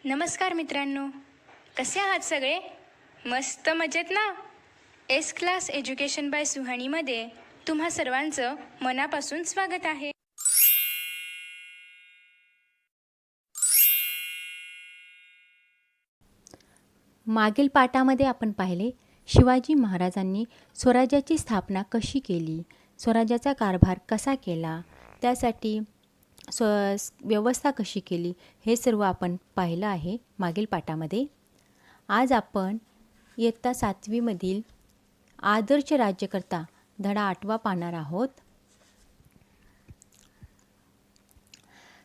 नमस्कार मित्रांनो, कसे आहात सगळे? मस्त मजेत ना? एस क्लास एज्युकेशन बाय सुहानीमध्ये तुम्हा सर्वांचं मनापासून स्वागत आहे. मागील पाठामध्ये आपण पाहिले शिवाजी महाराजांनी स्वराज्याची स्थापना कशी केली, स्वराज्याचा कारभार कसा केला, त्यासाठी व्यवस्था कशी केली, हे सर्व आपण पाहिलं आहे मागील पाठामध्ये. आज आपण इयत्ता 7वीमधील आदर्श राज्यकर्ता धडा 8वा पाहणार आहोत.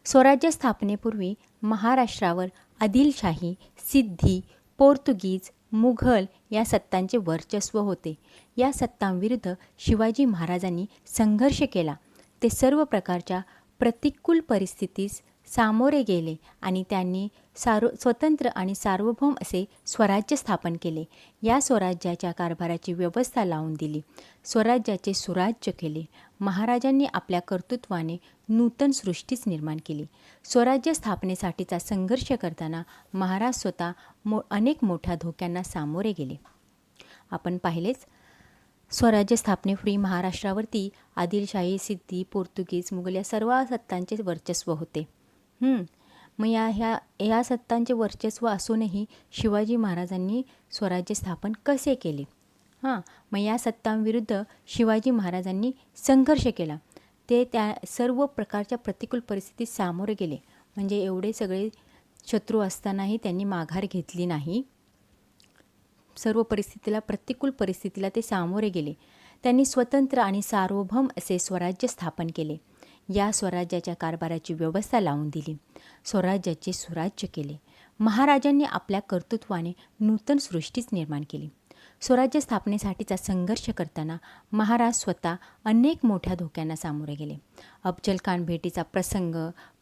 स्वराज्य स्थापनेपूर्वी महाराष्ट्रावर आदिलशाही, सिद्धी, पोर्तुगीज, मुघल या सत्तांचे वर्चस्व होते. या सत्तांविरुद्ध शिवाजी महाराजांनी संघर्ष केला. ते सर्व प्रकारच्या प्रतिकूल परिस्थितीस सामोरे गेले आणि त्यांनी स्वतंत्र आणि सार्वभौम असे स्वराज्य स्थापन केले. या स्वराज्याच्या कारभाराची व्यवस्था लावून दिली. स्वराज्याचे सुराज्य केले. महाराजांनी आपल्या कर्तृत्वाने नूतन सृष्टीच निर्माण केली. स्वराज्य स्थापनेसाठीचा संघर्ष करताना महाराज स्वतः अनेक मोठ्या धोक्यांना सामोरे गेले. आपण पाहिलेच, स्वराज्य स्थापनेपूर्वी महाराष्ट्रावरती आदिलशाही, सिद्धी, पोर्तुगीज, मुघल या सर्व सत्तांचे वर्चस्व होते. मग ह्या सत्तांचे वर्चस्व असूनही शिवाजी महाराजांनी स्वराज्य स्थापन कसे केले? मग या सत्तांविरुद्ध शिवाजी महाराजांनी संघर्ष केला. ते त्या सर्व प्रकारच्या प्रतिकूल परिस्थितीत सामोरे गेले. म्हणजे एवढे सगळे शत्रू असतानाही त्यांनी माघार घेतली नाही. सर्व प्रतिकूल परिस्थितीला ते सामोरे गेले. त्यांनी स्वतंत्र आणि सार्वभौम असे स्वराज्य स्थापन केले. या स्वराज्याच्या कारभाराची व्यवस्था लावून दिली. स्वराज्याचे सुराज्य केले. महाराजांनी आपल्या कर्तृत्वाने नूतन सृष्टीच निर्माण केली. स्वराज्य स्थापनेसाठीचा संघर्ष करताना महाराज स्वतः अनेक मोठ्या धोक्यांना सामोरे गेले. अफजलखान भेटीचा प्रसंग,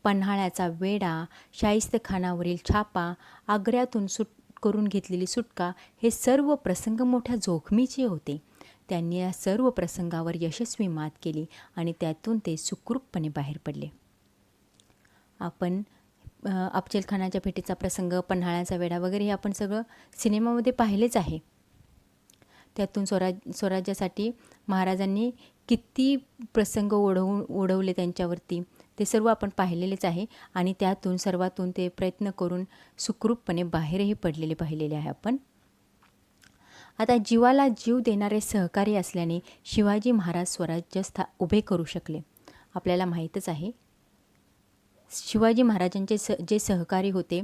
पन्हाळ्याचा वेढा, शाहिस्तेखानावरील छापा, आग्र्यातून करून घेतलेली सुटका हे सर्व प्रसंग मोठ्या जोखमीचे होते. त्यांनी या सर्व प्रसंगावर यशस्वी मात केली आणि त्यातून ते सुखरूपपणे बाहेर पडले. आपण अफजलखानाच्या भेटीचा प्रसंग, पन्हाळ्याचा वेढा वगैरे हे आपण सगळं सिनेमामध्ये पाहिलेच आहे. त्यातून स्वराज्यासाठी महाराजांनी किती प्रसंग ओढवले त्यांच्यावरती ते सर्व आपण पाहिलेलेच आहे. आणि सर्वातून ते प्रयत्न करून सुखरूपपणे बाहेरही पाहिलेले आहे आपण. आता जीवाला जीव देणारे सहकारी असल्याने शिवाजी महाराज स्वराज्य उभे करू शकले. आपल्याला माहीतच आहे, शिवाजी महाराजांचे जे सहकारी होते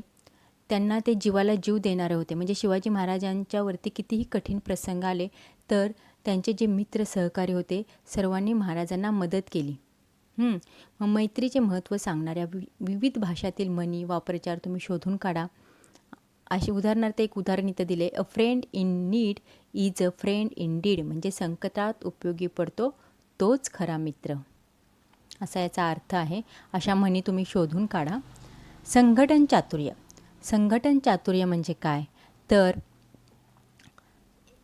त्यांना ते जीवाला जीव देणारे होते. म्हणजे शिवाजी महाराजांच्यावरती कितीही कठीण प्रसंग आले तर त्यांचे जे मित्र सहकारी होते सर्वांनी महाराजांना मदत केली. मग मैत्रीचे महत्त्व सांगणाऱ्या विविध भाषातील म्हणी, वाप्रचार तुम्ही शोधून काढा. अशी उदाहरणार्थ एक उदाहरण इथं दिले, अ friend in need is a friend in deed. म्हणजे संकटात उपयोगी पडतो तोच खरा मित्र, असा याचा अर्थ आहे. अशा म्हणी तुम्ही शोधून काढा. संघटन चातुर्य. संघटन चातुर्य म्हणजे काय तर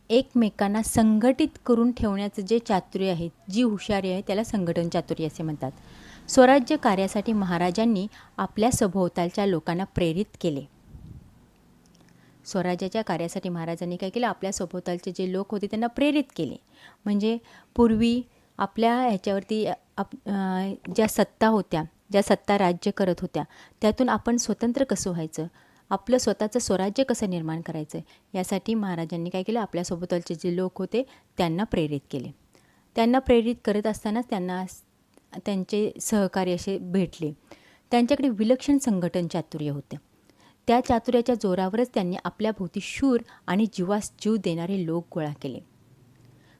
एकमेकांना संघटित करून ठेवण्याचं जे चातुर्य आहे, जी हुशारी आहे, त्याला संघटन चातुर्य असे म्हणतात. स्वराज्य कार्यासाठी महाराजांनी आपल्या सभोवतालच्या लोकांना प्रेरित केले. स्वराज्याच्या कार्यासाठी महाराजांनी काय केलं? आपल्या सभोवतालचे जे लोक होते त्यांना प्रेरित केले. म्हणजे पूर्वी आपल्या ह्याच्यावरती ज्या सत्ता होत्या, ज्या सत्ता राज्य करत होत्या, त्यातून आपण स्वतंत्र कसं व्हायचं, आपलं स्वतःचं स्वराज्य कसं निर्माण करायचं, यासाठी महाराजांनी काय केलं? आपल्या सोबतचे जे लोक होते त्यांना प्रेरित केले. त्यांना प्रेरित करत असतानाच त्यांना त्यांचे सहकारी असे भेटले. त्यांच्याकडे विलक्षण संघटन चातुर्य होते. त्या चातुर्याच्या जोरावरच त्यांनी आपल्या भोवती शूर आणि जीवास जीव देणारे लोक गोळा केले.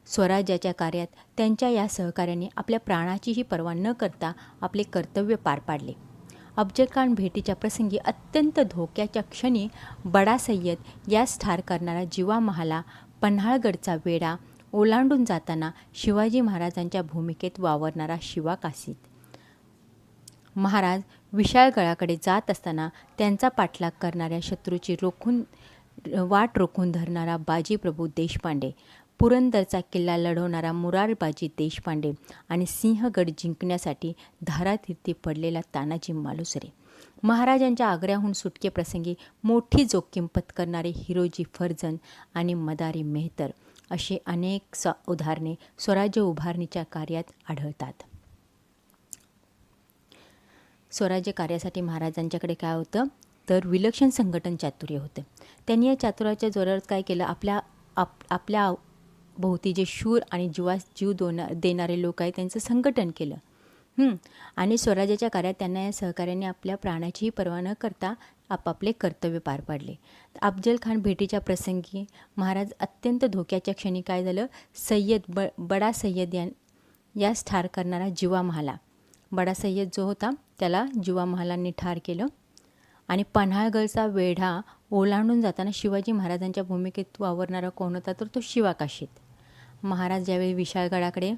स्वराज्याच्या कार्यात त्यांच्या या सहकार्याने आपल्या प्राणाचीही पर्वा न करता आपले कर्तव्य पार पाडले. अफजलखान भेटीच्या प्रसंगी अत्यंत धोक्याच्या क्षणी बडा सय्यद यास ठार करणारा जीवा महाला पन्हाळगडचा वेढा ओलांडून जाताना शिवाजी महाराजांच्या भूमिकेत वावरणारा शिवा काशीद. महाराज विशाळगडाकडे जात असताना त्यांचा पाठलाग करणाऱ्या शत्रूची वाट रोखून धरणारा बाजीप्रभू देशपांडे, पुरंदरचा किल्ला लढवणारा मुरारबाजी देशपांडे आणि सिंहगड जिंकण्यासाठी धारातीर्थी पडलेला तानाजी मालुसरे महाराजांच्या आग्र्याहून सुटकेप्रसंगी मोठी जोखीम पत्करणारे हिरोजी फर्जंद आणि मदारी मेहतर असे अनेक उदाहरणे स्वराज्य उभारणीच्या कार्यात आढळतात. स्वराज्य कार्यासाठी महाराजांच्याकडे काय होतं तर विलक्षण संघटन चातुर्य होतं. त्यांनी या चातुर्याच्या जोरावर काय केलं, आपल्या भोवती जे शूर आणि जीव देणारे लोक आहेत त्यांचं संघटन केलं. आणि स्वराज्याच्या कार्यात त्यांना या सहकार्याने आपल्या प्राणाचीही पर्वा न करता आपापले कर्तव्य पार पाडले. अफजल खान भेटीच्या प्रसंगी महाराज अत्यंत धोक्याच्या क्षणी काय झालं, बडा सय्यद यास ठार करणारा जिवा महाला, बडा सय्यद जो होता त्याला जिवा महालांनी ठार केलं. आणि पन्हाळगडचा वेढा ओलांडून जाताना शिवाजी महाराजांच्या भूमिकेत वावरणारा कोण होता तर तो शिवा काशीद. महाराज ज्यावेळी विशाळगडाकडे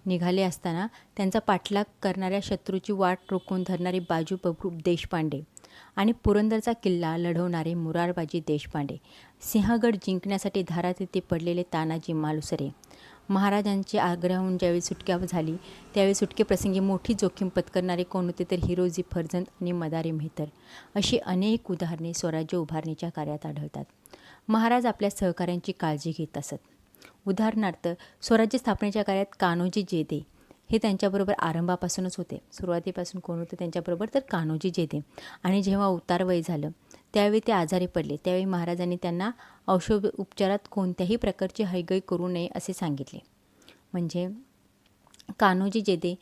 निघाले असताना त्यांचा पाठलाग करणाऱ्या शत्रूची वाट रोखून धरणारे बाजू प्रभू देशपांडे आणि पुरंदरचा किल्ला लढवणारे मुरारबाजी देशपांडे, सिंहगड जिंकण्यासाठी धारात येथे पडलेले तानाजी मालुसरे, महाराजांची आग्र्याहून ज्यावेळी सुटका झाली त्यावेळी सुटकेप्रसंगी मोठी जोखीम पत्करणारे कोण होते तर हिरोजी फर्जंद आणि मदारी मेहतर अशी अनेक उदाहरणे स्वराज्य उभारणीच्या कार्यात आढळतात. महाराज आपल्या सहकाऱ्यांची काळजी घेत असत. उदाहरणार्थ स्वराज्य स्थापनेच्या कार्यात कान्होजी जेदे हे त्यांच्याबरोबर आरंभापासूनच होते. सुरुवातीपासून कोण होते त्यांच्याबरोबर तर कान्होजी जेदे. आणि जेव्हा उतारवय झालं त्यावेळी ते आजारी पडले. त्यावेळी महाराजांनी त्यांना औषध उपचारात कोणत्याही प्रकारची हयगय करू नये असे सांगितले. म्हणजे कान्होजी जेदे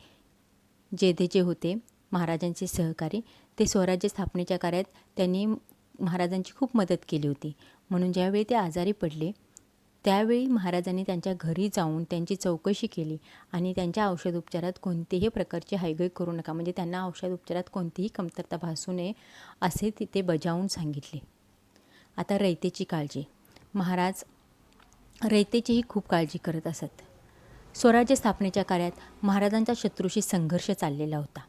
जे होते महाराजांचे सहकारी, ते स्वराज्य स्थापनेच्या कार्यात त्यांनी महाराजांची खूप मदत केली होती. म्हणून ज्यावेळी ते आजारी पडले त्यावेळी महाराजांनी त्यांच्या घरी जाऊन त्यांची चौकशी केली आणि त्यांच्या औषधोपचारात कोणतेही प्रकारची हयगय करू नका, म्हणजे त्यांना औषधोपचारात कोणतीही कमतरता भासू नये असे तिथे बजावून सांगितले. आता रयतेची काळजी. महाराज रयतेचीही खूप काळजी करत असत. स्वराज्य स्थापनेच्या कार्यात महाराजांचा शत्रूशी संघर्ष चाललेला होता.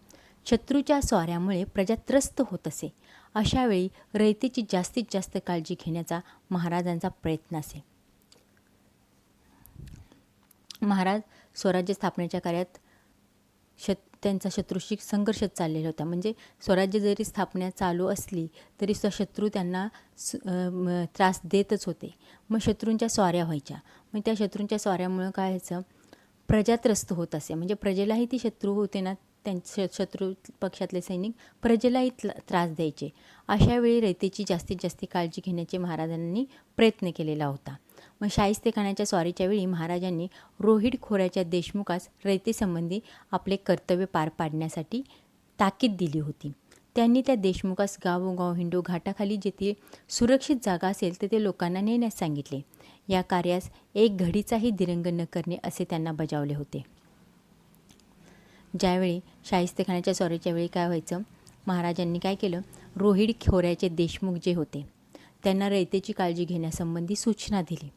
शत्रूच्या स्वाऱ्यामुळे प्रजा त्रस्त होत असे. अशावेळी रयतेची जास्तीत जास्त काळजी घेण्याचा महाराजांचा प्रयत्न असे. महाराज स्वराज्य स्थापनेच्या कार्यात त्यांचा शत्रूशी संघर्ष चाललेला होता. म्हणजे स्वराज्य जरी स्थापना चालू असली तरी शत्रू त्यांना त्रास देतच होते. मग शत्रूंच्या स्वाऱ्या व्हायच्या. मग त्या शत्रूंच्या स्वाऱ्यामुळं काय व्हायचं, प्रजा त्रस्त होत असे. म्हणजे प्रजेलाही ती शत्रू होते ना, त्यांचे शत्रू पक्षातले सैनिक प्रजेलाही त्रास द्यायचे. अशावेळी रयतेची जास्तीत जास्त काळजी घेण्याचे महाराजांनी प्रयत्न केलेला होता. मग शाहिस्तेखानाच्या स्वारीच्या वेळी महाराजांनी रोहिड खोऱ्याच्या देशमुखास रयतेसंबंधी आपले कर्तव्य पार पाडण्यासाठी ताकीद दिली होती. त्यांनी त्या देशमुखास गावोगाव हिंडू घाटाखाली जेथे सुरक्षित जागा असेल तेथे लोकांना नेण्यास सांगितले. या कार्यास एक घडीचाही दिरंग न करणे असे त्यांना बजावले होते. ज्यावेळी शाहिस्तेखानाच्या स्वारीच्या वेळी काय व्हायचं, महाराजांनी काय केलं, रोहिड खोऱ्याचे देशमुख जे होते त्यांना रयतेची काळजी घेण्यासंबंधी सूचना दिली.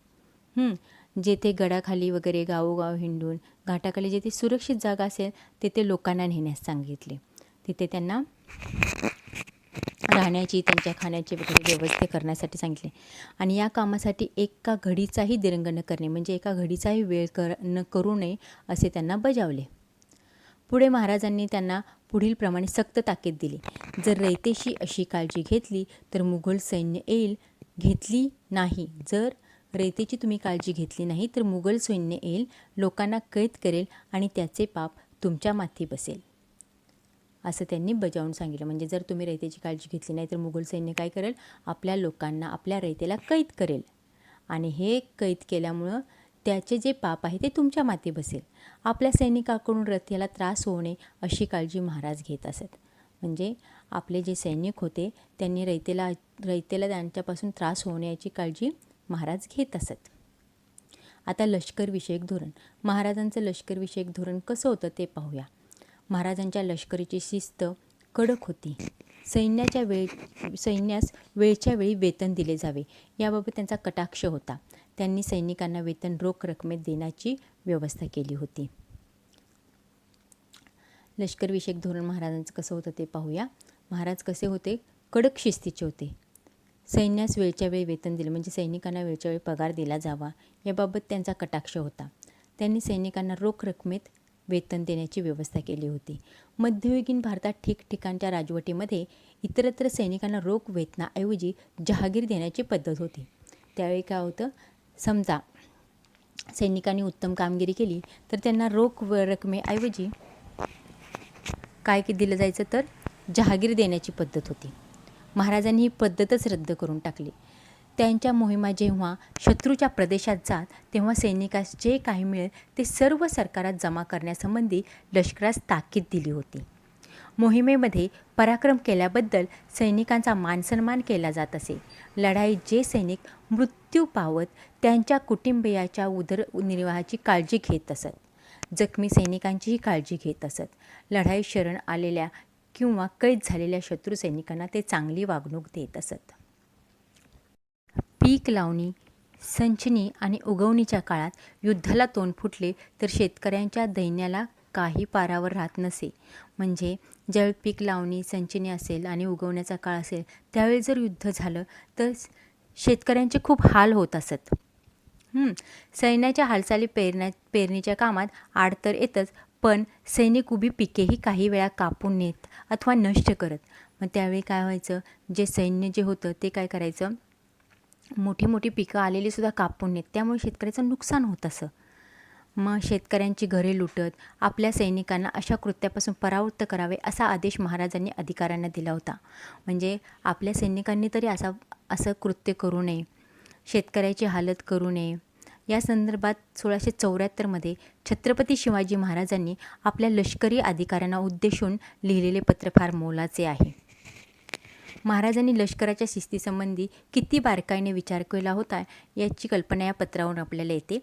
जेथे गडाखाली वगैरे गावोगाव हिंडून घाटाखाली जेथे सुरक्षित जागा असेल तेथे लोकांना नेण्यास सांगितले. तिथे त्यांना राहण्याची, त्यांच्या खाण्याची वगैरे व्यवस्था करण्यासाठी सांगितले. आणि या कामासाठी एका घडीचाही दिरंग न करणे, म्हणजे एका घडीचाही वेळ न करू नये असे त्यांना बजावले. पुढे महाराजांनी त्यांना पुढीलप्रमाणे सक्त ताकीद दिली. जर रयतेशी अशी काळजी घेतली तर मुघल सैन्य येईल, घेतली नाही, जर रयतेची तुम्ही काळजी घेतली नाही तर मुघल सैन्य येईल, लोकांना कैद करेल आणि त्याचे पाप तुमच्या माथी बसेल, असं त्यांनी बजावून सांगितलं. म्हणजे जर तुम्ही रयतेची काळजी घेतली नाही तर मुघल सैन्य काय करेल, आपल्या लोकांना, आपल्या रयतेला कैद करेल आणि हे कैद केल्यामुळं त्याचे जे पाप आहे ते तुमच्या माथी बसेल. आपल्या सैनिकाकडून रयतेला त्रास होऊ नये अशी काळजी महाराज घेत असत. म्हणजे आपले जे सैनिक होते त्यांनी रयतेला त्यांच्यापासून त्रास होऊ नये याची काळजी महाराज घेत असत. आता लष्करविषयक धोरण. महाराजांचं लष्करविषयक धोरण कसं होतं ते पाहूया. महाराजांच्या लष्करीची शिस्त कडक होती. सैन्यास वेळच्या वेळी वेतन दिले जावे याबाबत त्यांचा कटाक्ष होता. त्यांनी सैनिकांना वेतन रोख रकमेत देण्याची व्यवस्था केली होती. लष्करविषयक धोरण महाराजांचं कसं होतं ते पाहूया. महाराज कसे होते, कडक शिस्तीचे होते. सैन्यास वेळच्या वेळी वेतन दिले, म्हणजे सैनिकांना वेळच्या वेळी पगार दिला जावा याबाबत त्यांचा कटाक्ष होता. त्यांनी सैनिकांना रोख रकमेत वेतन देण्याची व्यवस्था केली होती. मध्ययुगीन भारतात ठिकठिकाणच्या राजवटीमध्ये इतरत्र सैनिकांना रोख वेतनाऐवजी जहागीर देण्याची पद्धत होती. त्यावेळी काय होतं, समजा सैनिकांनी उत्तम कामगिरी केली तर त्यांना रोख रकमेऐवजी काय दिलं जायचं, तर जहागीर देण्याची पद्धत होती. महाराजांनी ही पद्धतच रद्द करून टाकली. त्यांच्या मोहिमा जेव्हा शत्रूच्या प्रदेशात जात तेव्हा सैनिकास जे काही मिळेल ते सर्व सरकारात जमा करण्यासंबंधी लष्करास ताकीद दिली होती. मोहिमेमध्ये पराक्रम केल्याबद्दल सैनिकांचा मानसन्मान केला जात असे. लढाईत जे सैनिक मृत्यू पावत त्यांच्या कुटुंबियाच्या उदरनिर्वाहाची काळजी घेत असत, जखमी सैनिकांचीही काळजी घेत असत. लढाईत शरण आलेल्या किंवा कैद झालेल्या शत्रू सैनिकांना ते चांगली वागणूक देत असत. पीक लावणी, संचणी आणि उगवणीच्या काळात युद्धाला तोंड फुटले तर शेतकऱ्यांच्या दैन्याला काही पारावर राहत नसे. म्हणजे ज्यावेळी पीक लावणी, संचणी असेल आणि उगवण्याचा काळ असेल त्यावेळी जर युद्ध झालं तर शेतकऱ्यांचे खूप हाल होत असत. सैन्याच्या हालचाली पेरणीच्या कामात आडतर येतच, पण सैनिक उभी पिकेही काही वेळा कापून नेत अथवा नष्ट करत. मग त्यावेळी काय व्हायचं, जे सैन्य जे होतं ते काय करायचं, मोठी मोठी पिकं आलेली सुद्धा कापून नेत. त्यामुळे शेतकऱ्याचं नुकसान होत असं. मग शेतकऱ्यांची घरे लुटत आपल्या सैनिकांना अशा कृत्यापासून परावृत्त करावे असा आदेश महाराजांनी अधिकाऱ्यांना दिला होता. म्हणजे आपल्या सैनिकांनी तरी असं कृत्य करू नये, शेतकऱ्याची हालत करू नये. या संदर्भात 1674मध्ये छत्रपती शिवाजी महाराजांनी आपल्या लष्करी अधिकाऱ्यांना उद्देशून लिहिलेले पत्र फार मोलाचे आहे. महाराजांनी लष्कराच्या शिस्तीसंबंधी किती बारकाईने विचार केला होता याची कल्पना या पत्रावरून आपल्याला येते.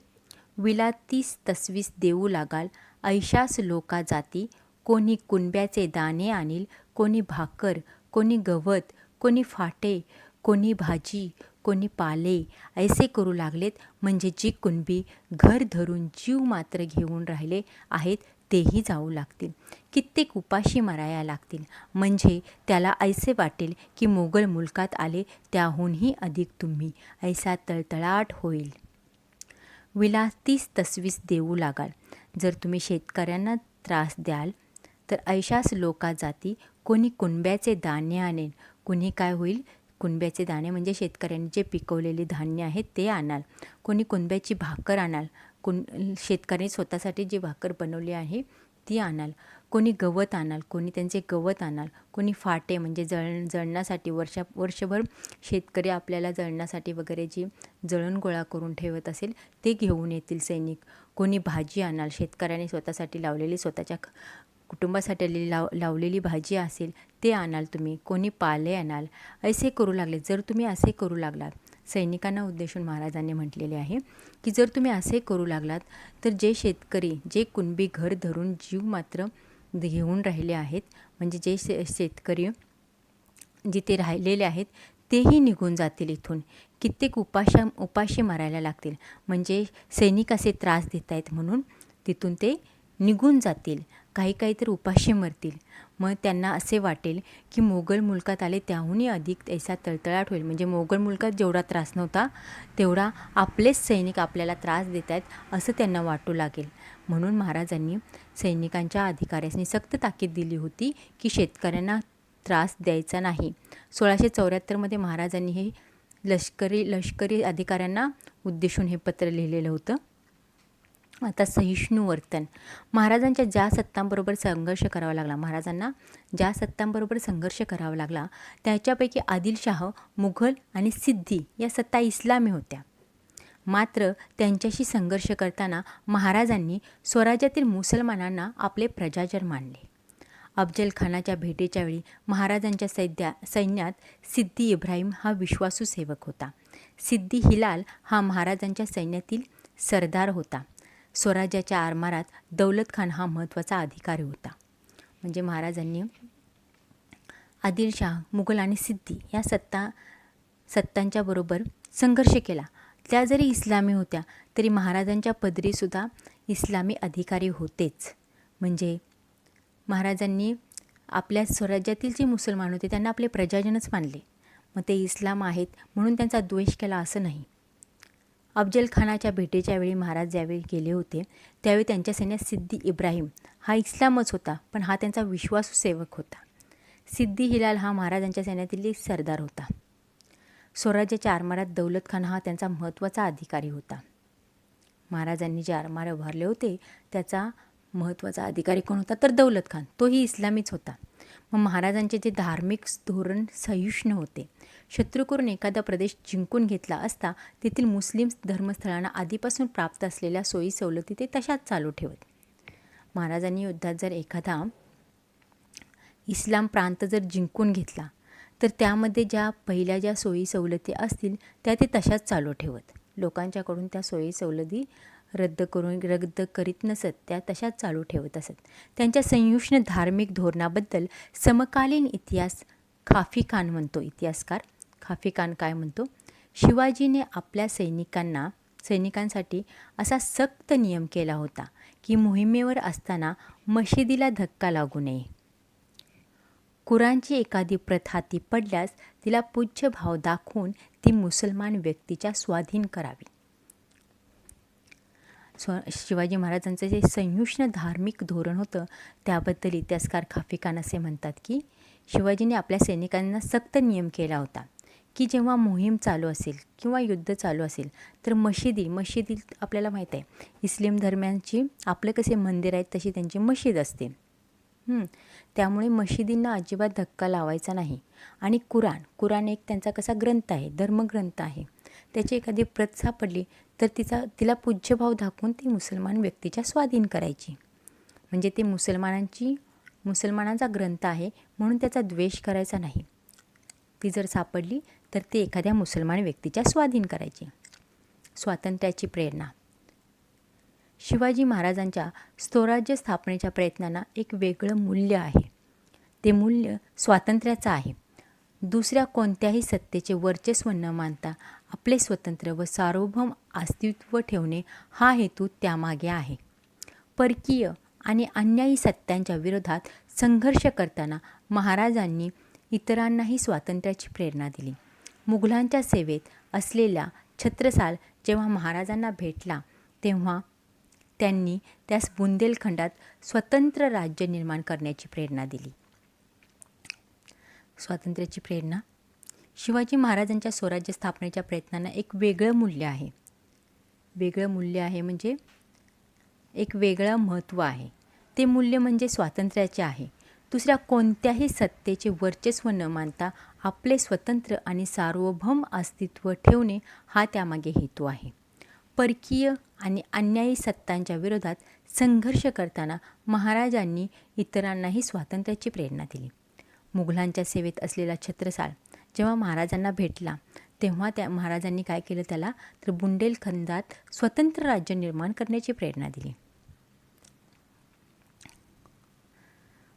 विलातीस तसवीस देऊ लागाल, ऐशास लोका जाती, कोणी कुणब्याचे दाणे आणील, कोणी भाकर, कोणी गवत, कोणी फाटे, कोणी भाजी, कोणी पाले, ऐसे करू लागलेत. म्हणजे जी कुणबी घर धरून जीव मात्र घेऊन राहिले आहेत तेही जाऊ लागतील. कित्येक उपाशी मराया लागतील. म्हणजे त्याला ऐसे वाटेल की मोगल मुलकात आले त्याहूनही अधिक तुम्ही, ऐसा तळतळाट होईल. विलातीस तसवीस देऊ लागाल, जर तुम्ही शेतकऱ्यांना त्रास द्याल तर ऐशास लोका जाती, कोणी कुणब्याचे दाणे आणेल. कोणी काय होईल, कुणब्याचे दाणे म्हणजे शेतकऱ्यांनी जे पिकवलेले धान्य आहेत ते आणाल. कोणी कुणब्याची भाकर आणाल, शेतकऱ्यांनी स्वतःसाठी जी भाकर बनवली आहे ती आणाल. कोणी गवत आणाल, कोणी त्यांचे गवत आणाल. कोणी फाटे म्हणजे जळणासाठी वर्षभर शेतकरी आपल्याला जळणासाठी वगैरे जी जळण गोळा करून ठेवत असेल ते घेऊन येतील सैनिक. कोणी भाजी आणाल, शेतकऱ्यांनी स्वतःसाठी लावलेली, स्वतःच्या कुटुंबासाठी लावलेली भाजी असेल ते आणाल तुम्ही. कोणी पाले आणाल. ऐसे करू लागले. जर तुम्ही असे करू लागलात, सैनिकांना उद्देशून महाराजांनी म्हटलेले आहे की जर तुम्ही असे करू लागलात तर जे शेतकरी, जे कुणबी घर धरून जीव मात्र घेऊन राहिले आहेत, म्हणजे जे शेतकरी जिथे राहिलेले आहेत तेही निघून जातील इथून. कित्येक उपाशी मारायला लागतील. म्हणजे सैनिक असे त्रास देत आहेत म्हणून तिथून ते निघून जातील. काही तर उपाशी मरतील. मग त्यांना असे वाटेल की मोगल मुलकात आले त्याहूनही अधिक ऐसा तळतळाट होईल. म्हणजे मोगल मुलकात जेवढा त्रास नव्हता तेवढा आपलेच सैनिक आपल्याला त्रास देत आहेत असं त्यांना वाटू लागेल. म्हणून महाराजांनी सैनिकांच्या अधिकाऱ्यांनी सक्त ताकीद दिली होती की शेतकऱ्यांना त्रास द्यायचा नाही. 1674मध्ये महाराजांनी हे लष्करी अधिकाऱ्यांना उद्देशून हे पत्र लिहिलेलं होतं. आता सहिष्णू वर्तन. महाराजांना ज्या सत्तांबरोबर संघर्ष करावा लागला त्याच्यापैकी आदिलशाह, मुघल आणि सिद्धी या सत्ता इस्लामी होत्या. मात्र त्यांच्याशी संघर्ष करताना महाराजांनी स्वराज्यातील मुसलमानांना आपले प्रजाजन मानले. अफजल खानाच्या भेटीच्या वेळी महाराजांच्या सैन्यात सिद्दी इब्राहिम हा विश्वासू सेवक होता. सिद्दी हिलाल हा महाराजांच्या सैन्यातील सरदार होता. स्वराज्याच्या आरमारात दौलत खान हा महत्त्वाचा अधिकारी होता. म्हणजे महाराजांनी आदिलशाह, मुघल आणि सिद्दी या सत्तांच्या बरोबर संघर्ष केला. त्या जरी इस्लामी होत्या तरी महाराजांच्या पदरीसुद्धा इस्लामी अधिकारी होतेच. म्हणजे महाराजांनी आपल्या स्वराज्यातील जे मुसलमान होते त्यांना आपले प्रजाजनच मानले. मग ते इस्लाम आहेत म्हणून त्यांचा द्वेष केला असं नाही. अफजल खानाच्या भेटीच्या वेळी महाराज ज्यावेळी गेले होते त्यावेळी त्यांच्या सैन्यात सिद्दी इब्राहिम हा इस्लामच होता, पण हा त्यांचा विश्वासू सेवक होता. सिद्दी हिलाल हा महाराजांच्या सैन्यातील एक सरदार होता. स्वराज्याच्या आरमारात दौलत खान हा त्यांचा महत्त्वाचा अधिकारी होता. महाराजांनी जे आरमार उभारले होते त्याचा महत्त्वाचा अधिकारी कोण होता तर दौलत खान, तोही इस्लामीच होता. मग महाराजांचे जे धार्मिक धोरण सहिष्णू होते. शत्रूकडून एखादा प्रदेश जिंकून घेतला असता तेथील मुस्लिम धर्मस्थळांना आधीपासून प्राप्त असलेल्या सोयी सवलती ते तशाच चालू ठेवत. महाराजांनी युद्धात जर एखादा इस्लाम प्रांत जर जिंकून घेतला तर त्यामध्ये पहिल्या ज्या सोयी सवलती असतील त्या ते तशाच चालू ठेवत. लोकांच्याकडून त्या सोयी सवलती रद्द करीत नसत, त्या तशाच चालू ठेवत असत. त्यांच्या सहिष्णू धार्मिक धोरणाबद्दल समकालीन इतिहासकार खाफी खान काय म्हणतो, शिवाजीने आपल्या सैनिकांसाठी असा सक्त नियम केला होता की मोहिमेवर असताना मशिदीला धक्का लागू नये. कुराणची एखादी प्रथा ती पडल्यास तिला पूज्य भाव दाखवून ती मुसलमान व्यक्तीच्या स्वाधीन करावी. शिवाजी महाराजांचं जे सहिष्णू धार्मिक धोरण होतं त्याबद्दल इतिहासकार खाफी खान असे म्हणतात की शिवाजीने आपल्या सैनिकांना सक्त नियम केला होता की जेव्हा मोहीम चालू असेल किंवा युद्ध चालू असेल तर मशिदी आपल्याला माहीत आहे इस्लाम धर्मांची आपलं कसे मंदिर आहेत तशी त्यांची मशीद असते. त्यामुळे मशिदींना अजिबात धक्का लावायचा नाही. आणि कुराण एक त्यांचा कसा ग्रंथ आहे, धर्मग्रंथ आहे, त्याची एखादी प्रत सापडली तर तिला पूज्यभाव दाखवून ती मुसलमान व्यक्तीच्या स्वाधीन करायची. म्हणजे ते मुसलमानांचा ग्रंथ आहे म्हणून त्याचा द्वेष करायचा नाही. ती जर सापडली तर ती एखाद्या मुसलमान व्यक्तीच्या स्वाधीन करायची. स्वातंत्र्याची प्रेरणा. शिवाजी महाराजांच्या स्वराज्य स्थापनेच्या प्रयत्नांना एक वेगळं मूल्य आहे. ते मूल्य स्वातंत्र्याचं आहे. दुसऱ्या कोणत्याही सत्तेचे वर्चस्व न मानता आपले स्वतंत्र व सार्वभौम अस्तित्व ठेवणे हा हेतू त्यामागे आहे. परकीय आणि अन्यायी सत्तांच्या विरोधात संघर्ष करताना महाराजांनी इतरांनाही स्वातंत्र्याची प्रेरणा दिली. मुघलांच्या सेवेत असलेला छत्रसाल जेव्हा महाराजांना भेटला तेव्हा त्यांनी त्यास बुंदेलखंडात स्वतंत्र राज्य निर्माण करण्याची प्रेरणा दिली. स्वातंत्र्याची प्रेरणा. शिवाजी महाराजांच्या स्वराज्य स्थापनेच्या प्रयत्नांना एक वेगळं मूल्य आहे. वेगळं मूल्य आहे म्हणजे एक वेगळं महत्त्व आहे. ते मूल्य म्हणजे स्वातंत्र्याचे आहे. दुसऱ्या कोणत्याही सत्तेचे वर्चस्व न मानता आपले स्वतंत्र आणि सार्वभौम अस्तित्व ठेवणे हा त्यामागे हेतू आहे. परकीय आणि अन्यायी सत्तांच्या विरोधात संघर्ष करताना महाराजांनी इतरांनाही स्वातंत्र्याची प्रेरणा दिली. मुघलांच्या सेवेत असलेला छत्रसाल जेव्हा महाराजांना भेटला तेव्हा त्या महाराजांनी काय केलं त्याला तर बुंदेलखंडात स्वतंत्र राज्य निर्माण करण्याची प्रेरणा दिली.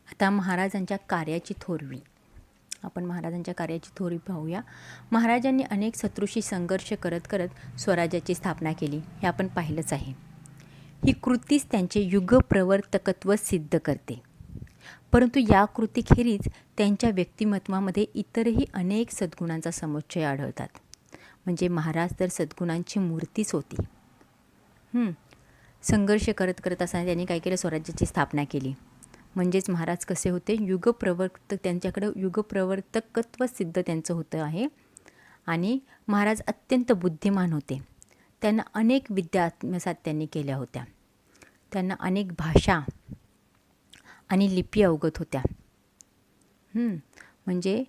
आता महाराजांच्या कार्याची थोरवी. आपण महाराजांच्या कार्याची थोरवी पाहूया. महाराजांनी अनेक शत्रूशी संघर्ष करत करत स्वराज्याची स्थापना केली हे आपण पाहिलंच आहे. ही कृतीच त्यांचे युगप्रवर्तकत्व सिद्ध करते. परंतु या कृतीखेरीज त्यांच्या व्यक्तिमत्वामध्ये इतरही अनेक सद्गुणांचा समुच्चय आढळतात. म्हणजे महाराज तर सद्गुणांची मूर्तीच होती. संघर्ष करत करत असताना त्यांनी काय केलं स्वराज्याची स्थापना केली. म्हणजेच महाराज कसे होते त्यांच्याकडे युगप्रवर्तकत्व सिद्ध त्यांचं होतं आहे. आणि महाराज अत्यंत बुद्धिमान होते. त्यांना अनेक विद्या आत्मसात त्यांनी केल्या होत्या. त्यांना अनेक भाषा आणि लिपी अवगत होत्या. म्हणजे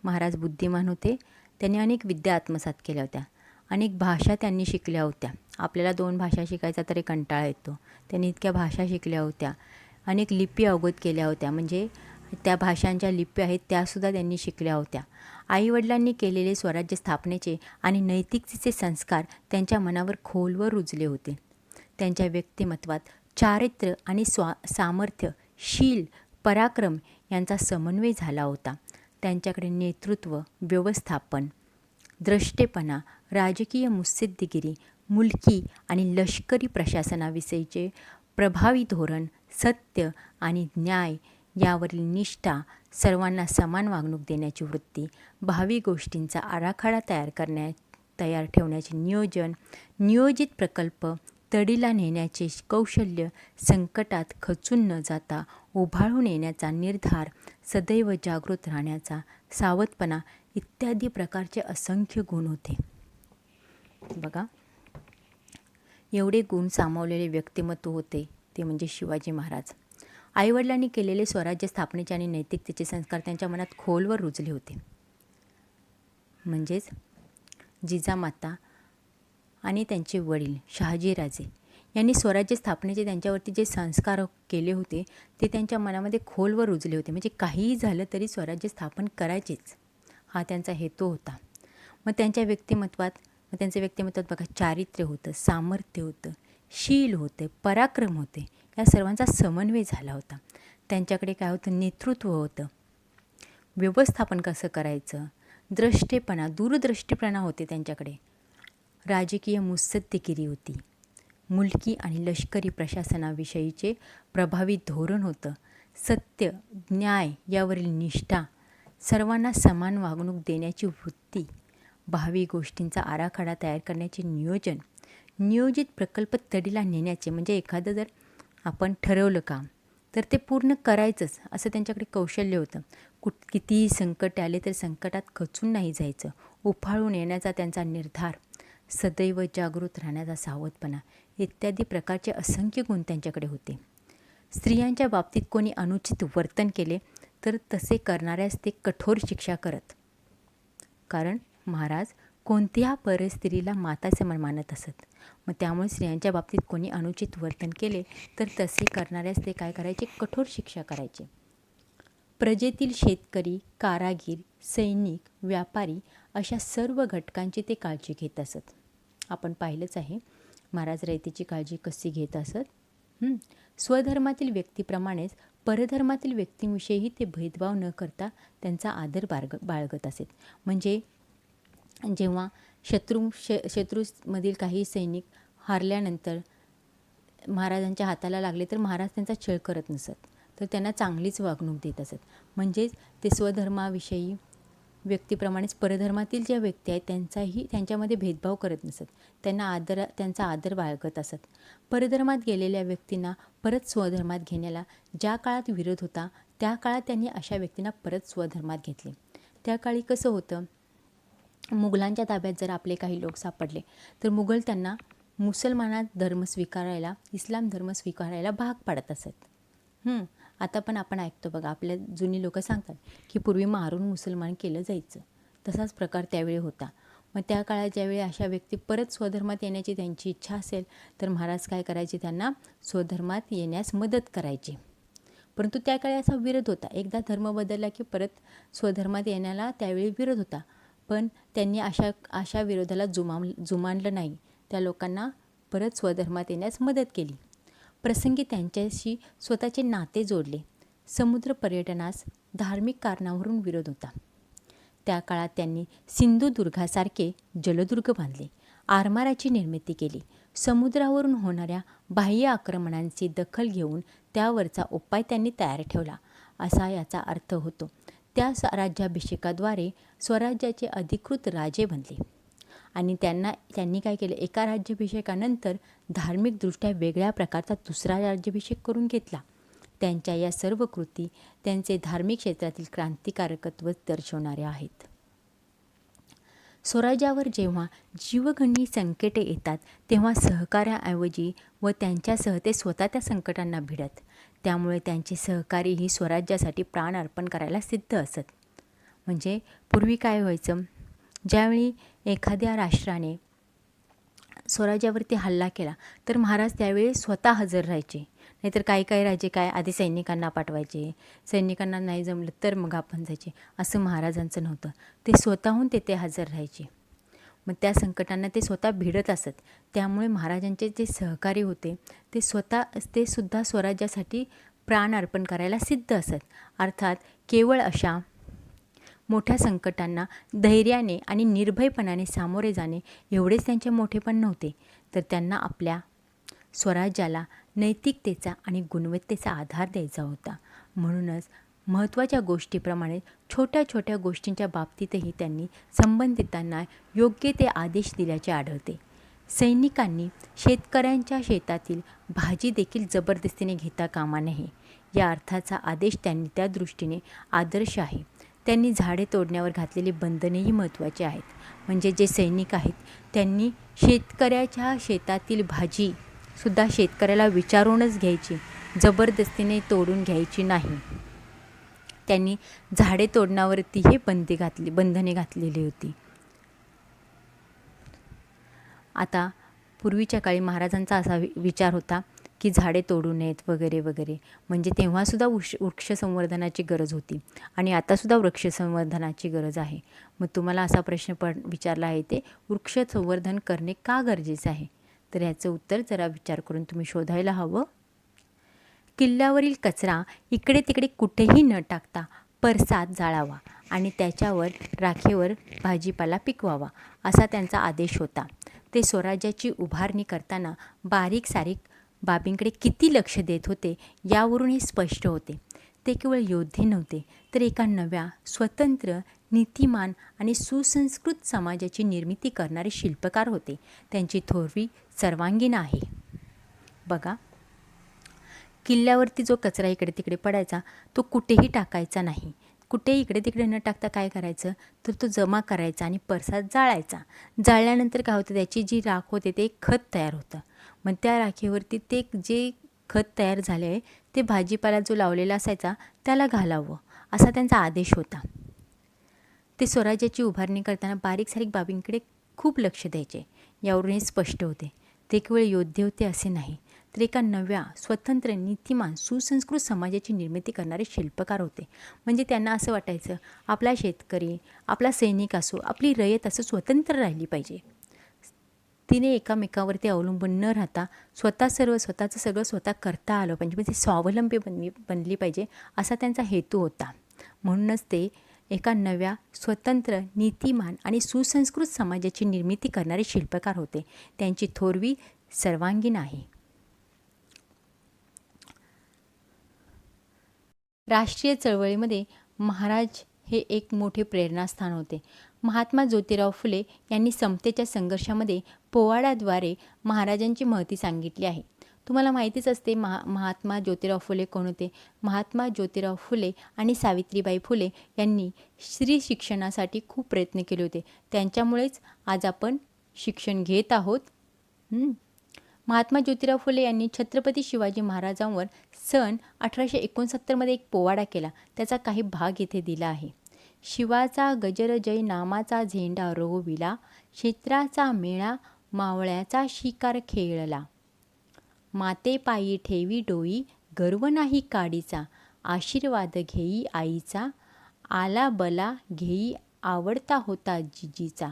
महाराज बुद्धिमान होते. त्यांनी अनेक विद्या आत्मसात केल्या होत्या. अनेक भाषा त्यांनी शिकल्या होत्या. आपल्याला 2 भाषा शिकायचा तरी कंटाळा येतो. त्यांनी इतक्या भाषा शिकल्या होत्या. अनेक लिपी अवगत केल्या होत्या. म्हणजे त्या भाषांच्या लिपी आहेत त्यासुद्धा त्यांनी शिकल्या होत्या. आईवडिलांनी केलेले स्वराज्य स्थापनेचे आणि नैतिकतेचे संस्कार त्यांच्या मनावर खोलवर रुजले होते. त्यांच्या व्यक्तिमत्वात चारित्र्य आणि सामर्थ्य, शील, पराक्रम यांचा समन्वय झाला होता. त्यांच्याकडे नेतृत्व, व्यवस्थापन, द्रष्टेपणा, राजकीय मुत्सद्देगिरी, मुलकी आणि लष्करी प्रशासनाविषयीचे प्रभावी धोरण, सत्य आणि न्याय यावरील निष्ठा, सर्वांना समान वागणूक देण्याची वृत्ती, भावी गोष्टींचा आराखडा तयार तयार ठेवण्याचे नियोजन, नियोजित प्रकल्प, तडीला नेण्याचे कौशल्य, संकटात खचून न जाता उभाळून येण्याचा निर्धार, सदैव जागृत राहण्याचा सावधपणा इत्यादी प्रकारचे असंख्य गुण होते. बघा, एवढे गुण सामावलेले व्यक्तिमत्व होते ते म्हणजे शिवाजी महाराज. आईवडिलांनी केलेले स्वराज्य स्थापनेचे आणि नैतिकतेचे संस्कार त्यांच्या मनात खोलवर रुजले होते. म्हणजेच जिजामाता आणि त्यांचे वडील शहाजीराजे यांनी स्वराज्य स्थापनेचे त्यांच्यावरती जे संस्कार केले होते ते त्यांच्या मनामध्ये खोलवर रुजले होते. म्हणजे काहीही झालं तरी स्वराज्य स्थापन करायचेच, हा त्यांचा हेतू होता. मग त्यांच्या व्यक्तिमत्वात बघा, चारित्र्य होतं, सामर्थ्य होतं, शील होते, पराक्रम होते, या सर्वांचा समन्वय झाला होता. त्यांच्याकडे काय होतं, नेतृत्व होतं, व्यवस्थापन कसं करायचं, दूरदृष्टीपणा होते त्यांच्याकडे, राजकीय मुत्सद्देगिरी होती, मुलकी आणि लष्करी प्रशासनाविषयीचे प्रभावी धोरण होतं, सत्य, न्याय यावरील निष्ठा, सर्वांना समान वागणूक देण्याची वृत्ती, भावी गोष्टींचा आराखडा तयार करण्याचे नियोजन, नियोजित प्रकल्प तडीला नेण्याचे, म्हणजे एखादं जर आपण ठरवलं काम तर ते पूर्ण करायचंच असं त्यांच्याकडे कौशल्य होतं. कितीही संकट आले तर संकटात खचून नाही जायचं, उफाळून येण्याचा त्यांचा निर्धार, सदैव जागृत राहण्याचा सावधपणा इत्यादी प्रकारचे असंख्य गुण त्यांच्याकडे होते. स्त्रियांच्या बाबतीत कोणी अनुचित वर्तन केले तर तसे करणाऱ्यास ते कठोर शिक्षा करत. कारण महाराज कोणत्याही परस्त्रीला मातासमान मानत असत. मग त्यामुळे स्त्रियांच्या बाबतीत कोणी अनुचित वर्तन केले तर तसे करणाऱ्यास ते काय करायचे, कठोर शिक्षा करायचे. प्रजेतील शेतकरी, कारागीर, सैनिक, व्यापारी अशा सर्व घटकांची ते काळजी घेत असत. आपण पाहिलंच आहे महाराज रयतेची काळजी कशी घेत असत. स्वधर्मातील व्यक्तीप्रमाणेच परधर्मातील व्यक्तींविषयीही ते भेदभाव न करता त्यांचा आदर बाळगत असत. म्हणजे जेव्हा शत्रूमधील काही सैनिक हारल्यानंतर महाराजांच्या हाताला लागले तर महाराज त्यांचा छळ करत नसत, तर त्यांना चांगलीच वागणूक देत असत. म्हणजेच ते स्वधर्माविषयी व्यक्तीप्रमाणेच परधर्मातील ज्या व्यक्ती आहेत त्यांच्यामध्ये भेदभाव करत नसत, त्यांचा आदर बाळगत असत. परधर्मात गेलेल्या व्यक्तींना परत स्वधर्मात घेण्याला ज्या काळात विरोध होता त्या काळात त्यांनी अशा व्यक्तींना परत स्वधर्मात घेतले. त्या काळी कसं होतं, मुघलांच्या ताब्यात जर आपले काही लोक सापडले तर मुघल त्यांना इस्लाम धर्म स्वीकारायला भाग पाडत असत. आता पण आपण ऐकतो बघा, आपल्या जुनी लोक सांगतात की पूर्वी मारून मुसलमान केलं जायचं, तसाच प्रकार त्यावेळी होता. मग त्या काळात ज्यावेळी अशा व्यक्ती परत स्वधर्मात येण्याची त्यांची इच्छा असेल तर महाराज काय करायचे, त्यांना स्वधर्मात येण्यास मदत करायची. परंतु त्या काळी असा विरोध होता, एकदा धर्म बदलला की परत स्वधर्मात येण्याला त्यावेळी विरोध होता. पण त्यांनी अशा विरोधाला जुमानलं नाही, त्या लोकांना परत स्वधर्मात येण्यास मदत केली. प्रसंगी त्यांच्याशी स्वतःचे नाते जोडले. समुद्र पर्यटनास धार्मिक कारणावरून विरोध होता. त्या काळात त्यांनी सिंधुदुर्गासारखे जलदुर्ग बांधले, आरमाराची निर्मिती केली, समुद्रावरून होणाऱ्या बाह्य आक्रमणांची दखल घेऊन त्यावरचा उपाय त्यांनी तयार ठेवला, असा याचा अर्थ होतो. त्या राज्याभिषेकाद्वारे स्वराज्याचे अधिकृत राजे बनले. आणि त्यांनी काय केलं, एका राज्याभिषेकानंतर धार्मिकदृष्ट्या वेगळ्या प्रकारचा दुसरा राज्याभिषेक करून घेतला. त्यांच्या या सर्व कृती त्यांचे धार्मिक क्षेत्रातील क्रांतिकारकत्व दर्शवणाऱ्या आहेत. स्वराज्यावर जेव्हा जीवघेणी संकटे येतात तेव्हा सहकार्याऐवजी व त्यांच्यासह ते स्वतः त्या संकटांना भिडत. त्यामुळे त्यांचे सहकारीही स्वराज्यासाठी प्राण अर्पण करायला सिद्ध असत. म्हणजे पूर्वी काय व्हायचं, ज्यावेळी एखाद्या राष्ट्राने स्वराज्यावरती हल्ला केला तर महाराज त्यावेळी स्वतः हजर राहायचे. नाहीतर काही राजे आधी सैनिकांना पाठवायचे, सैनिकांना नाही जमलं तर मग आपण जायचे, असं महाराजांचं नव्हतं. ते स्वतःहून तेथे हजर राहायचे. मग त्या संकटांना ते स्वतः भिडत असत. त्यामुळे महाराजांचे जे सहकारी होते ते सुद्धा स्वराज्यासाठी प्राण अर्पण करायला सिद्ध असत. अर्थात केवळ अशा मोठ्या संकटांना धैर्याने आणि निर्भयपणाने सामोरे जाणे एवढेच त्यांचे मोठेपण नव्हते, तर त्यांना आपल्या स्वराज्याला नैतिकतेचा आणि गुणवत्तेचा आधार द्यायचा होता. म्हणूनच महत्त्वाच्या गोष्टीप्रमाणे छोट्या छोट्या गोष्टींच्या बाबतीतही त्यांनी संबंधितांना योग्य ते आदेश दिल्याचे आढळते. सैनिकांनी शेतकऱ्यांच्या शेतातील भाजी देखील जबरदस्तीने घेता कामा नये या अर्थाचा आदेश त्यांनी त्या दृष्टीने आदर्श आहे. त्यांनी झाडे तोडण्यावर घातलेली बंधनेही महत्त्वाची आहेत. म्हणजे जे सैनिक आहेत त्यांनी शेतकऱ्याच्या शेतातील भाजीसुद्धा शेतकऱ्याला विचारूनच घ्यायची, जबरदस्तीने तोडून घ्यायची नाही. त्यांनी झाडे तोडण्यावरतीही बंधने घातलेली होती. आता पूर्वीच्या काळी महाराजांचा असा विचार होता की झाडे तोडू नयेत वगैरे वगैरे. म्हणजे तेव्हासुद्धा वृक्ष संवर्धनाची गरज होती आणि आतासुद्धा वृक्ष संवर्धनाची गरज आहे. मग तुम्हाला असा प्रश्न विचारला आहे, ते वृक्ष संवर्धन करणे का गरजेचं आहे? तर याचं उत्तर जरा विचार करून तुम्ही शोधायला हवं. किल्ल्यावरील कचरा इकडे तिकडे कुठेही न टाकता परसात जाळावा आणि त्याच्यावर राखेवर भाजीपाला पिकवावा असा त्यांचा आदेश होता. ते स्वराज्याची उभारणी करताना बारीक सारीक बाबींकडे किती लक्ष देत होते यावरून हे स्पष्ट होते. ते केवळ योद्धे नव्हते, तर एका नव्या स्वतंत्र, नीतिमान आणि सुसंस्कृत समाजाची निर्मिती करणारे शिल्पकार होते. त्यांची थोरवी सर्वांगीण आहे. बघा, किल्ल्यावरती जो कचरा इकडे तिकडे पडायचा तो कुठेही टाकायचा नाही. कुठेही इकडे तिकडे न टाकता काय करायचं, तर तो जमा करायचा आणि परसात जाळायचा. जाळल्यानंतर काय होतं, त्याची जी राख होते ते एक खत तयार होतं. मग त्या राखेवरती ते जे खत तयार झाले आहे ते भाजीपाला जो लावलेला असायचा त्याला घालावं असा त्यांचा आदेश होता. ते स्वराज्याची उभारणी करताना बारीक सारीक बाबींकडे खूप लक्ष द्यायचे, यावरून हे स्पष्ट होते. ते केवळ योद्धे होते असे नाही, तर एका नव्या स्वतंत्र, नीतिमान, सुसंस्कृत समाजाची निर्मिती करणारे शिल्पकार होते. म्हणजे त्यांना असं वाटायचं आपला शेतकरी, आपला सैनिक असो, आपली रयत असो स्वतंत्र राहिली पाहिजे. तिने एकामेकावरती अवलंबून न राहता स्वतःचं सगळं स्वतः करता आलं पाहिजे, म्हणजे स्वावलंबी बनली पाहिजे असा त्यांचा हेतू होता. म्हणूनच ते एका नव्या स्वतंत्र, नीतिमान आणि सुसंस्कृत समाजाची निर्मिती करणारे शिल्पकार होते. त्यांची थोरवी सर्वांगीण आहे. राष्ट्रीय चळवळीमध्ये महाराज हे एक मोठे प्रेरणास्थान होते. महात्मा ज्योतिराव फुले यांनी समतेच्या संघर्षामध्ये पोवाड्याद्वारे महाराजांची महती सांगितली आहे. तुम्हाला माहितीच असते महात्मा ज्योतिराव फुले कोण होते. महात्मा ज्योतिराव फुले आणि सावित्रीबाई फुले यांनी स्त्री शिक्षणासाठी खूप प्रयत्न केले होते. त्यांच्यामुळेच आज आपण शिक्षण घेत आहोत. महात्मा ज्योतिराव फुले यांनी छत्रपती शिवाजी महाराजांवर सन 1869 एक पोवाडा केला. त्याचा काही भाग इथे दिला आहे. शिवाचा गजर जय नामाचा झेंडा रोविला, क्षेत्राचा मेळा मावळ्याचा शिकार खेळला, माते पायी ठेवी डोई गर्व नाही काडीचा, आशीर्वाद घेई आईचा, आला बला घेई आवडता होता जिजीचा,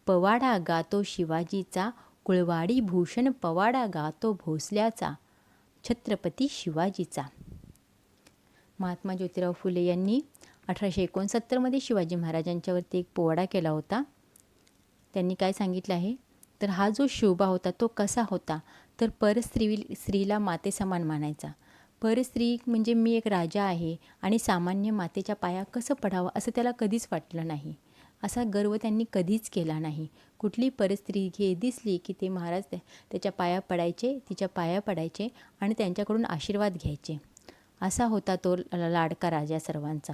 पवाडा गातो शिवाजीचा, कुळवाडी भूषण पवाडा गातो भोसल्याचा, छत्रपती शिवाजीचा. महात्मा ज्योतिराव फुले यांनी 1869 शिवाजी महाराजांच्यावरती एक पोवाडा केला होता. त्यांनी काय सांगितलं आहे, तर हा जो शिवबा होता तो कसा होता, तर स्त्रीला माते समान मानायचा. परस्त्री म्हणजे मी एक राजा आहे आणि सामान्य मातेच्या पाया कसं पडावं असं त्याला कधीच वाटलं नाही. असा गर्व त्यांनी कधीच केला नाही. कुठली परस्त्री दिसली की ते महाराज त्याच्या पाया पडायचे, तिच्या पाया पडायचे आणि त्यांच्याकडून आशीर्वाद घ्यायचे. असा होता तो लाडका राजा सर्वांचा.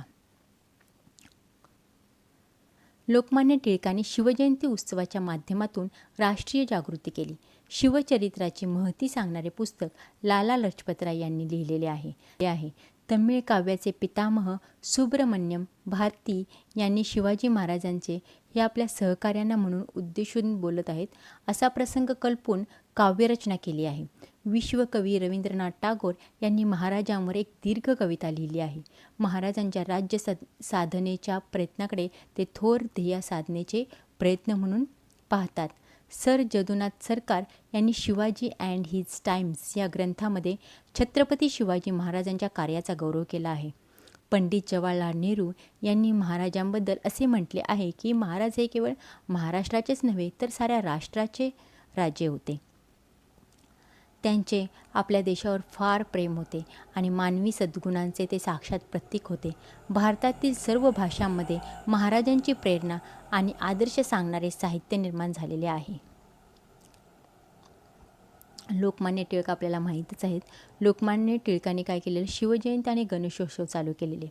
लोकमान्य टिळकांनी शिवजयंती उत्सवाच्या माध्यमातून राष्ट्रीय जागृती केली. शिवचरित्राची महती सांगणारे पुस्तक लाला लजपतराय यांनी लिहिलेले आहे. तमिळ काव्याचे पितामह सुब्रमण्यम भारती यांनी शिवाजी महाराजांचे हे आपल्या सहकाऱ्यांना म्हणून उद्देशून बोलत आहेत असा प्रसंग कल्पून काव्यरचना केली आहे. विश्वकवी रवींद्रनाथ टागोर यांनी महाराजांवर एक दीर्घ कविता लिहिली आहे. महाराजांच्या राज्य साधनेच्या प्रयत्नाकडे ते थोर ध्येय साधनेचे प्रयत्न म्हणून पाहतात. सर जदुनाथ सरकार यांनी शिवाजी अँड हिज टाइम्स या ग्रंथामध्ये छत्रपती शिवाजी महाराजांच्या कार्याचा गौरव केला आहे. पंडित जवाहरलाल नेहरू यांनी महाराजांबद्दल असे म्हटले आहे की महाराज हे केवळ महाराष्ट्राचेच नव्हे तर साऱ्या राष्ट्राचे राजे होते. त्यांचे आपल्या देशावर फार प्रेम होते आणि मानवी सद्गुणांचे ते साक्षात प्रतीक होते. भारतातील सर्व भाषांमध्ये महाराजांची प्रेरणा आणि आदर्श सांगणारे साहित्य निर्माण झालेले आहे. लोकमान्य टिळक आपल्याला माहीतच आहेत. लोकमान्य टिळकांनी काय केलेलं, शिवजयंती आणि गणेशोत्सव चालू केलेले.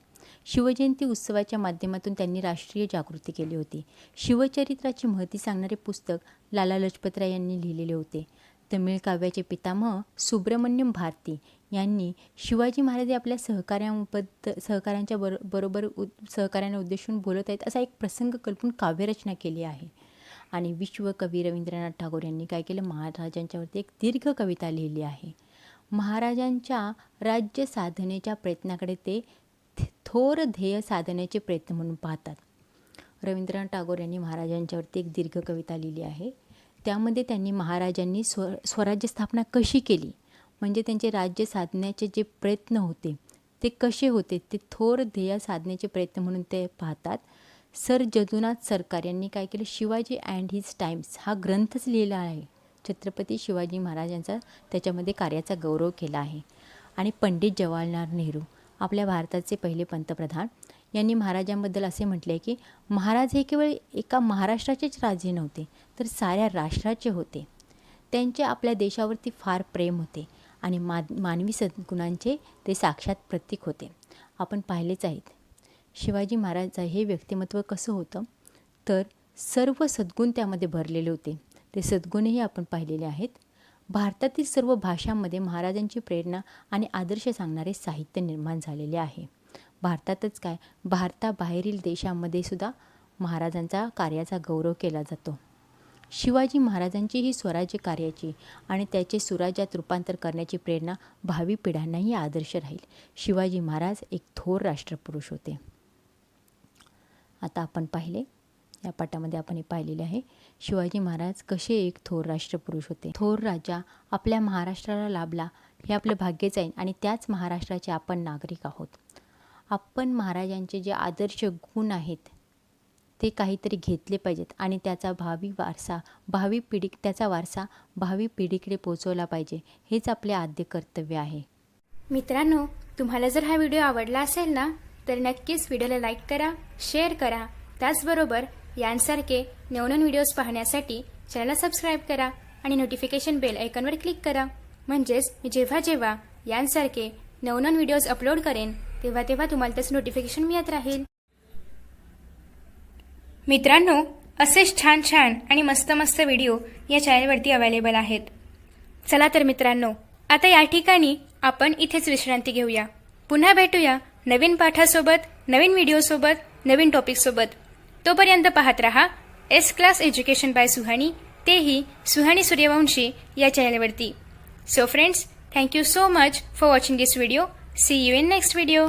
शिवजयंती उत्सवाच्या माध्यमातून त्यांनी राष्ट्रीय जागृती केली होती. शिवचरित्राची महती सांगणारे पुस्तक लाला लजपतराय यांनी लिहिलेले होते. तमिळ काव्याचे पितामह सुब्रमण्यम भारती यांनी शिवाजी महाराज आपल्या सहकाऱ्यांना उद्देशून बोलत आहेत असा एक प्रसंग कल्पून काव्यरचना केली आहे. आणि विश्वकवी रवींद्रनाथ टागोर यांनी काय केलं, महाराजांच्यावरती एक दीर्घ कविता लिहिली आहे. महाराजांच्या राज्य साधनेच्या प्रयत्नाकडे ते थोर ध्येय साधण्याचे प्रयत्न म्हणून पाहतात. रवींद्रनाथ टागोर यांनी महाराजांच्यावरती एक दीर्घ कविता लिहिली आहे. त्यामध्ये त्यांनी महाराजांनी स्वराज्य स्थापना कशी केली, म्हणजे त्यांचे राज्य साधण्याचे जे प्रयत्न होते ते कसे होते, ते थोर ध्येय साधण्याचे प्रयत्न म्हणून ते पाहतात. सर जदुनाथ सरकार यांनी काय केलं, शिवाजी अँड हिज टाइम्स हा ग्रंथच लिहिला आहे. छत्रपती शिवाजी महाराजांचा त्याच्यामध्ये कार्याचा गौरव केला आहे. आणि पंडित जवाहरलाल नेहरू आपल्या भारताचे पहिले पंतप्रधान यांनी महाराजांबद्दल असे म्हटले की महाराज हे केवळ एका महाराष्ट्राचेच राजे नव्हते, तर साऱ्या राष्ट्राचे होते. त्यांचे आपल्या देशावरती फार प्रेम होते आणि मानवी सद्गुणांचे ते साक्षात प्रतीक होते. आपण पाहिलेच आहेत शिवाजी महाराज हे व्यक्तिमत्व कसं होतं, तर सर्व सद्गुण त्यामध्ये भरलेले होते. ते सद्गुणही आपण पाहिलेले आहेत. भारतातील सर्व भाषांमध्ये महाराजांची प्रेरणा आणि आदर्श सांगणारे साहित्य निर्माण झालेले आहे. भारतातच काय, भारताबाहेरील देशांमध्ये सुद्धा महाराजांचा कार्याचा गौरव केला जातो. शिवाजी महाराजांची ही स्वराज्य कार्याची आणि त्याचे सुराज्यात रूपांतर करण्याची प्रेरणा भावी पिढ्यांनाही आदर्श राहील. शिवाजी महाराज एक थोर राष्ट्रपुरुष होते. आता आपण पाहिले, या पाठामध्ये आपण हे पाहिलेले आहे, शिवाजी महाराज कसे एक थोर राष्ट्रपुरुष होते. थोर राजा आपल्या महाराष्ट्राला लाभला हे आपलं भाग्यच आहे आणि त्याच महाराष्ट्राचे आपण नागरिक आहोत. आपण महाराजांचे जे आदर्श गुण आहेत ते काहीतरी घेतले पाहिजेत आणि त्याचा वारसा भावी पिढीकडे पोहोचवला पाहिजे. हेच आपले आद्य कर्तव्य आहे. मित्रांनो, तुम्हाला जर हा व्हिडिओ आवडला असेल ना, तर नक्कीच व्हिडिओला लाईक करा, शेअर करा. त्याचबरोबर यांसारखे नवनवीन व्हिडिओज पाहण्यासाठी चॅनलला सबस्क्राईब करा आणि नोटिफिकेशन बेल आयकॉनवर क्लिक करा. म्हणजेच मी जेव्हा यांसारखे नवनवीन व्हिडिओज अपलोड करेन तेव्हा तुम्हाला त्याचं नोटिफिकेशन मिळत राहील. मित्रांनो, असेच छान आणि मस्त व्हिडिओ या चॅनलवरती अवेलेबल आहेत. चला तर मित्रांनो, आता या ठिकाणी आपण इथेच विश्रांती घेऊया. पुन्हा भेटूया नवीन पाठासोबत, नवीन व्हिडिओसोबत, नवीन टॉपिकसोबत. तोपर्यंत पाहत रहा S class education by Suhani, तेही सुहानी सूर्यवंशी या चॅनलवरती. So friends, thank you so much for watching this video. See you in next video.